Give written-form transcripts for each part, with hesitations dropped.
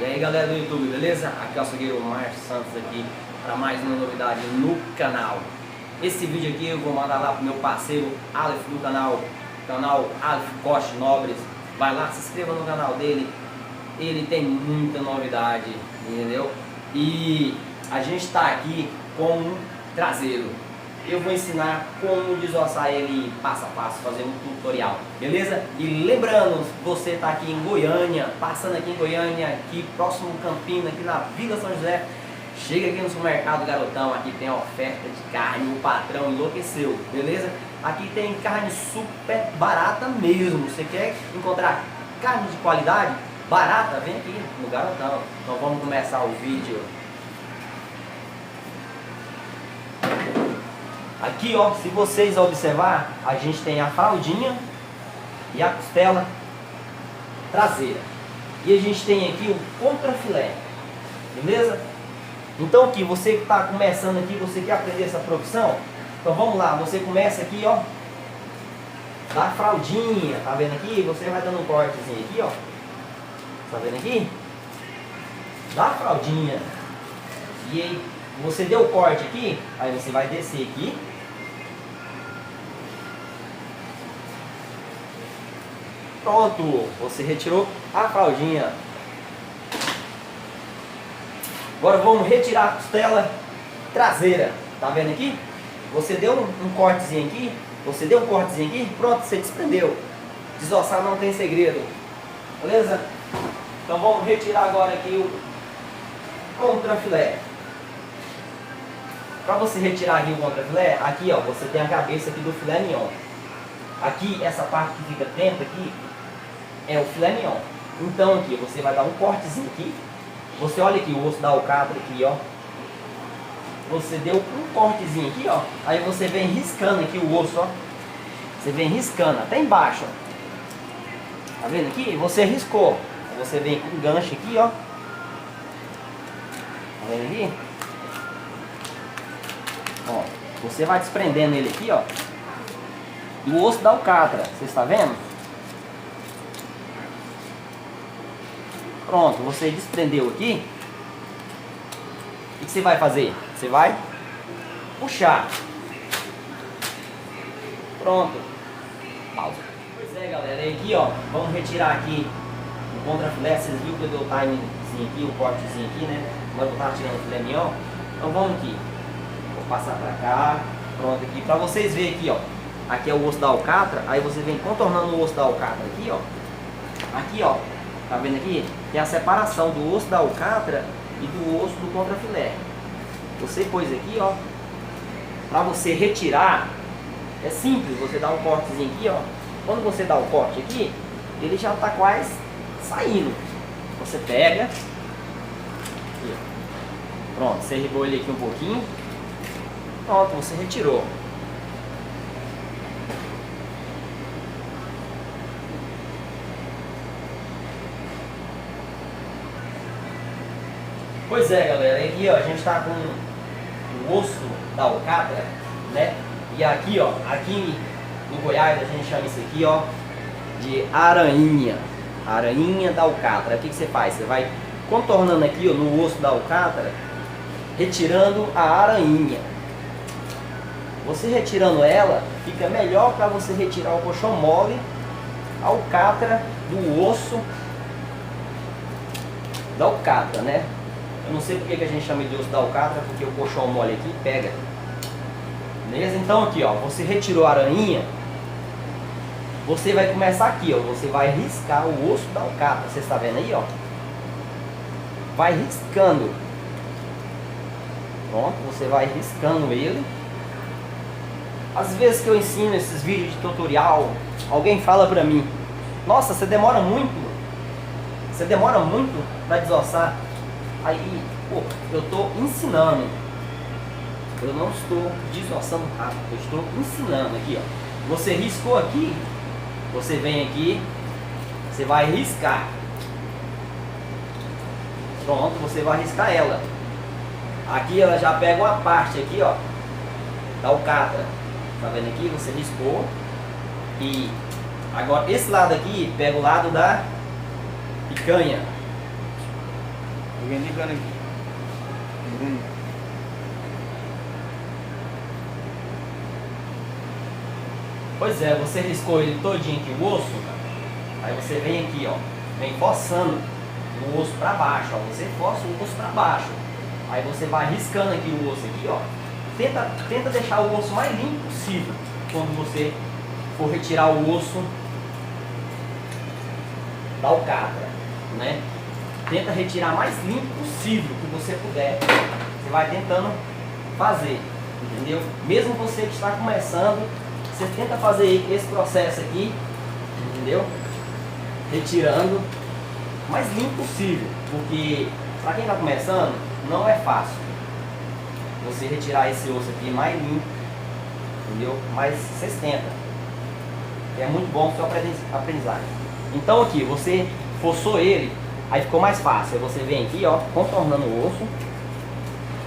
E aí galera do YouTube, beleza? Aqui é o açougueiro Márcio Santos aqui para mais uma novidade no canal. Esse vídeo aqui eu vou mandar lá pro meu parceiro Aleph do canal Aleph Coste Nobres. Vai lá, se inscreva no canal dele, ele tem muita novidade, entendeu? E a gente está aqui com um traseiro. Eu vou ensinar como desossar ele passo a passo, fazer um tutorial, beleza? E lembrando, você está aqui em Goiânia, passando aqui em Goiânia, aqui próximo Campina, aqui na Vila São José, chega aqui no supermercado Garotão, aqui tem oferta de carne, o patrão enlouqueceu, beleza? Aqui tem carne super barata mesmo, você quer encontrar carne de qualidade, barata, vem aqui no Garotão. Então vamos começar o vídeo. Aqui ó, se vocês observar, a gente tem a fraldinha e a costela traseira. E a gente tem aqui o contrafilé, beleza? Então aqui, você que está começando aqui, você quer aprender essa profissão? Então vamos lá, você começa aqui ó, da fraldinha, tá vendo aqui? Você vai dando um cortezinho aqui ó, tá vendo aqui? Da fraldinha. E aí, você deu o corte aqui, aí você vai descer aqui. Pronto, você retirou a fraldinha. Agora vamos retirar a costela traseira. Tá vendo aqui? Você deu um cortezinho aqui, pronto, você desprendeu. Desossar não tem segredo. Beleza? Então vamos retirar agora aqui o contrafilé. Para você retirar aqui o contrafilé, aqui ó, você tem a cabeça aqui do filé mignon. Aqui, essa parte que fica dentro aqui, é o filé mignon. Então aqui, você vai dar um cortezinho aqui. Você olha aqui o osso da alcatra aqui, ó. Você deu um cortezinho aqui, ó. Aí você vem riscando aqui o osso, ó. Você vem riscando até embaixo, ó. Tá vendo aqui? Você riscou. Você vem com o gancho aqui, ó. Tá vendo aqui? Ó, você vai desprendendo ele aqui, ó, do osso da alcatra, você está vendo? Pronto, você desprendeu aqui. O que você vai fazer? Você vai puxar. Pronto. Pausa. Pois é, galera, e aqui, ó, vamos retirar aqui o contrafilé. Vocês viram que eu dei o timingzinho aqui, o cortezinho aqui, né? Agora eu vou estar tirando o filé mignon. Então vamos aqui. Passar pra cá, pronto aqui, pra vocês verem aqui, ó, aqui é o osso da alcatra, aí você vem contornando o osso da alcatra aqui, ó, tá vendo aqui? Tem a separação do osso da alcatra e do osso do contrafilé. Você pôs aqui, ó, pra você retirar, é simples, você dá um cortezinho aqui, ó, quando você dá o corte aqui, ele já tá quase saindo, você pega, aqui, pronto, você ribou ele aqui um pouquinho. Pronto, você retirou. Pois é, galera, aqui ó, a gente tá com o osso da alcatra, né? E aqui ó, aqui no Goiás a gente chama isso aqui ó de aranha. Aranha da alcatra. O que você faz? Você vai contornando aqui ó, no osso da alcatra, retirando a aranha. Você retirando ela, fica melhor para você retirar o coxão mole, a alcatra do osso da alcatra, né? Eu não sei porque que a gente chama de osso da alcatra, porque o coxão mole aqui pega. Beleza? Então aqui, ó, você retirou a aranha, você vai começar aqui, ó, você vai riscar o osso da alcatra, você está vendo aí, ó? Vai riscando. Pronto, você vai riscando ele. Às vezes que eu ensino esses vídeos de tutorial, alguém fala pra mim: nossa, você demora muito pra desossar. Aí, pô, eu tô ensinando. Eu não estou desossando rápido, eu estou ensinando aqui, ó. Você riscou aqui, você vem aqui, você vai riscar. Pronto, você vai riscar ela. Aqui ela já pega uma parte aqui, ó, da alcatra. Tá vendo aqui? Você riscou. E agora esse lado aqui pega o lado da picanha. Alguém ligando aqui. Bruno. Pois é, você riscou ele todinho aqui, o osso. Aí você vem aqui, ó, vem forçando o osso para baixo, ó. Você força o osso para baixo. Aí você vai riscando aqui o osso aqui, ó. Tenta deixar o osso mais limpo possível quando você for retirar o osso da alcatra, né? Tenta retirar mais limpo possível que você puder. Você vai tentando fazer, entendeu? Mesmo você que está começando, você tenta fazer esse processo aqui, entendeu? Retirando o mais limpo possível, porque para quem está começando não é fácil você retirar esse osso aqui mais limpo, entendeu? Mas vocês tentam, é muito bom para o seu aprendizagem. Então aqui você forçou ele, aí ficou mais fácil. Aí você vem aqui, ó, contornando o osso,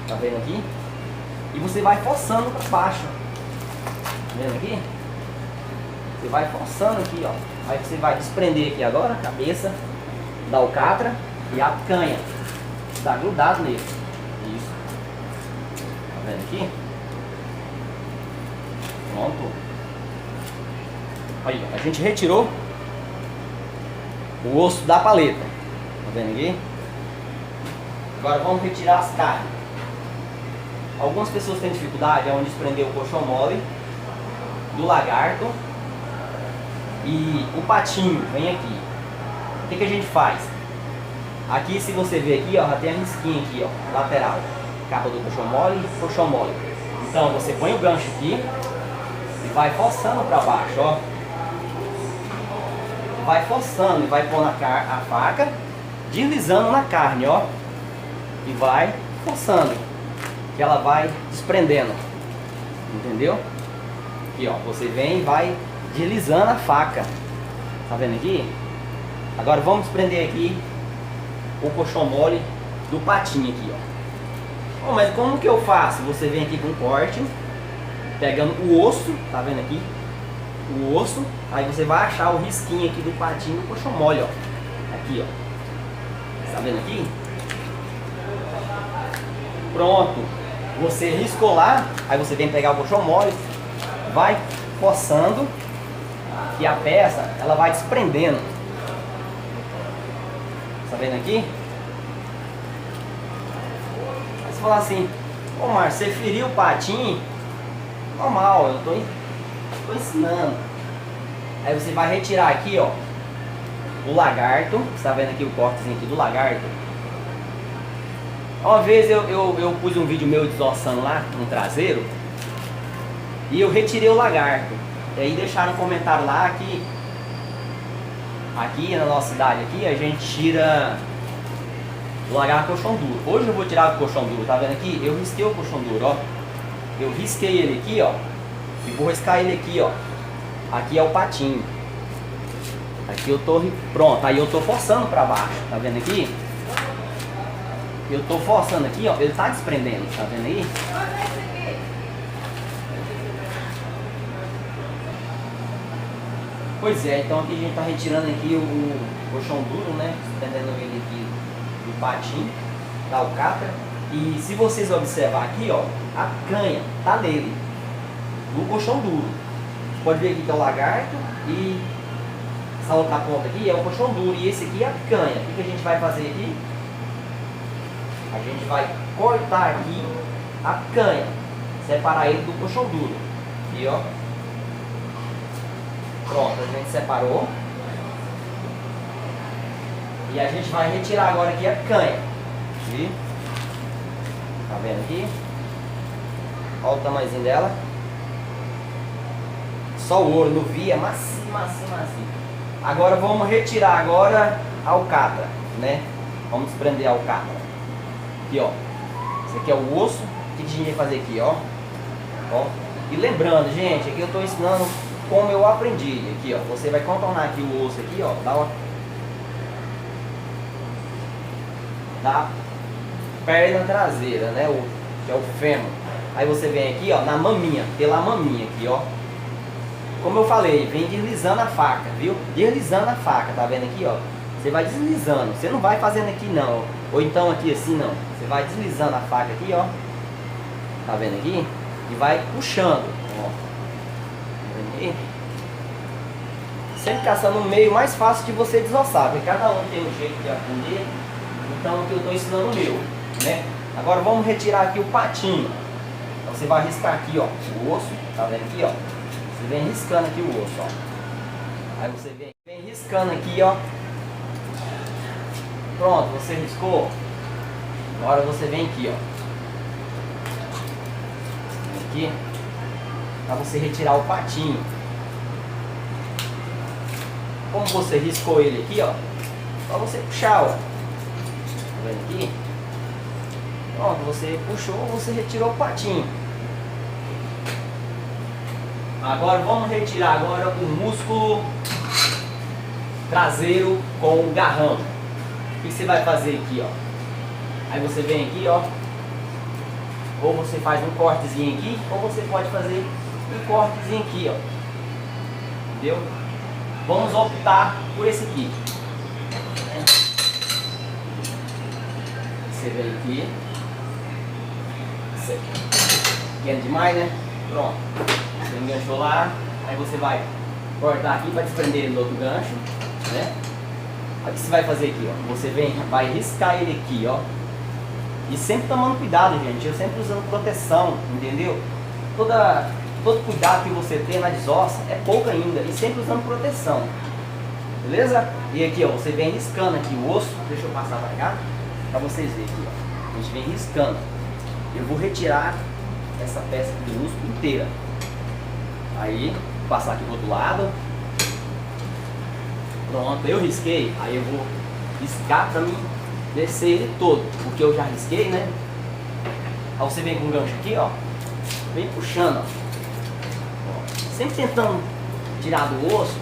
tá vendo aqui? E você vai forçando para baixo. Vendo aqui? Você vai forçando aqui, ó. Aí você vai desprender aqui agora a cabeça da alcatra e a canha. Está grudado nele. Isso. Tá vendo aqui? Pronto. Aí, ó, a gente retirou o osso da paleta. Tá vendo aqui? Agora vamos retirar as carnes. Algumas pessoas têm dificuldade onde desprender o coxão mole do lagarto e o patinho vem aqui. O que a gente faz? Aqui, se você ver aqui, ó, já tem a risquinha aqui, ó, lateral, capa do coxão mole e coxão mole. Então você põe o gancho aqui e vai forçando para baixo, ó. Vai forçando e vai pôr a faca deslizando na carne, ó, e vai forçando que ela vai desprendendo, entendeu? Aqui, ó, você vem e vai deslizando a faca. Tá vendo aqui? Agora vamos desprender aqui o coxão mole do patinho aqui, ó. Oh, mas como que eu faço? Você vem aqui com um corte, pegando o osso, tá vendo aqui? O osso, aí você vai achar o risquinho aqui do patinho do coxão mole, ó. Aqui, ó. Tá vendo aqui? Pronto. Você riscou lá, aí você vem pegar o coxão mole, vai forçando e a peça ela vai desprendendo. Tá vendo aqui? Aí você fala assim: ô Márcio, você feriu o patinho? Normal, eu tô ensinando. Aí você vai retirar aqui, ó, o lagarto. Você tá vendo aqui o cortezinho aqui do lagarto? Uma vez eu pus um vídeo meu desossando lá no traseiro e eu retirei o lagarto. E aí deixaram um comentário lá que aqui na nossa cidade aqui a gente tira o lagarto colchão duro. Hoje eu vou tirar o colchão duro, tá vendo aqui? Eu risquei o colchão duro, ó. Eu risquei ele aqui, ó, e vou riscar ele aqui, ó. Aqui é o patinho. Aqui eu tô pronto. Aí eu tô forçando pra baixo, tá vendo aqui? Eu tô forçando aqui, ó. Ele tá desprendendo, tá vendo aí? Pois é, então aqui a gente tá retirando aqui o colchão duro, né? Desprendendo ele aqui do patinho, da alcatra. E se vocês observar aqui, ó, a canha tá nele, no colchão duro. Você pode ver aqui que é o lagarto e essa outra ponta aqui é o colchão duro e esse aqui é a canha. O que a gente vai fazer aqui? A gente vai cortar aqui a canha, separar ele do colchão duro. Aqui, ó. Pronto, a gente separou. E a gente vai retirar agora aqui a canha. Aqui. Tá vendo aqui? Olha o tamanhozinho dela. Só o ouro, no via, macio, macio, macio. Agora vamos retirar agora a alcatra, né? Vamos desprender a alcatra. Aqui, ó. Esse aqui é o osso. O que a gente vai fazer aqui, ó? Ó. E lembrando, gente, aqui eu estou ensinando como eu aprendi. Aqui, ó. Você vai contornar aqui o osso aqui, ó. Da perna traseira, né? Que é o fêmur. Aí você vem aqui, ó, na maminha, pela maminha aqui, ó. Como eu falei, vem deslizando a faca, viu? Deslizando a faca, tá vendo aqui, ó? Você vai deslizando, você não vai fazendo aqui não, ou então aqui assim não. Você vai deslizando a faca aqui, ó. Tá vendo aqui? E vai puxando, ó. Tá vendo aqui? Sempre caçando no meio mais fácil de você desossar, porque cada um tem um jeito de aprender. Então aqui eu estou ensinando o meu, né? Agora vamos retirar aqui o patinho. Então você vai riscar aqui, ó, o osso, tá vendo aqui, ó? Você vem riscando aqui o osso, ó. Aí você vem riscando aqui, ó. Pronto, você riscou. Agora você vem aqui, ó. Aqui, para você retirar o patinho. Como você riscou ele aqui, ó, para você puxar, ó. Tá vendo aqui? Pronto, você puxou, você retirou o patinho. Agora vamos retirar agora o músculo traseiro com o garrão. O que você vai fazer aqui, ó? Aí você vem aqui, ó. Ou você faz um cortezinho aqui, ou você pode fazer um cortezinho aqui, ó. Entendeu? Vamos optar por esse aqui. Você vem aqui. Pequeno demais, né? Pronto. Você enganchou lá. Aí você vai cortar aqui para desprender ele do outro gancho, né? Aí o que você vai fazer aqui, ó? Você vai riscar ele aqui, ó. E sempre tomando cuidado, gente. Eu sempre usando proteção, entendeu? Todo cuidado que você tem na desossa é pouco ainda. E sempre usando proteção. Beleza? E aqui, ó, você vem riscando aqui o osso. Deixa eu passar pra cá, pra vocês verem aqui, ó. A gente vem riscando. Eu vou retirar essa peça aqui do músculo inteira. Aí, vou passar aqui do outro lado. Pronto, eu risquei. Aí eu vou riscar pra mim descer ele todo, porque eu já risquei, né? Aí você vem com o gancho aqui, ó. Vem puxando, ó. Sempre tentando tirar do osso.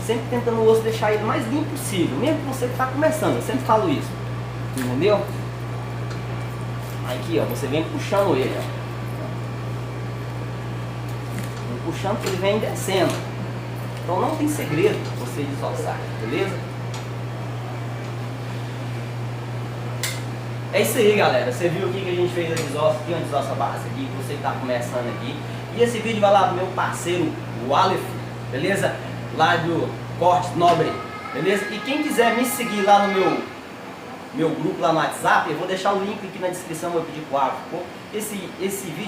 Sempre tentando o osso deixar ele mais limpo possível. Mesmo que você está começando, eu sempre falo isso. Entendeu? Aí aqui, ó, você vem puxando ele, ó. Vem puxando que ele vem descendo. Então não tem segredo você desossar, beleza? É isso aí, galera. Você viu aqui que a gente fez a desossa aqui, uma desossa base aqui, você que está começando aqui. E esse vídeo vai lá pro meu parceiro, o Aleph, beleza? Lá do Cortes Nobre, beleza? E quem quiser me seguir lá no meu grupo lá no WhatsApp, eu vou deixar o link aqui na descrição, vou pedir pro Aleph. Esse vídeo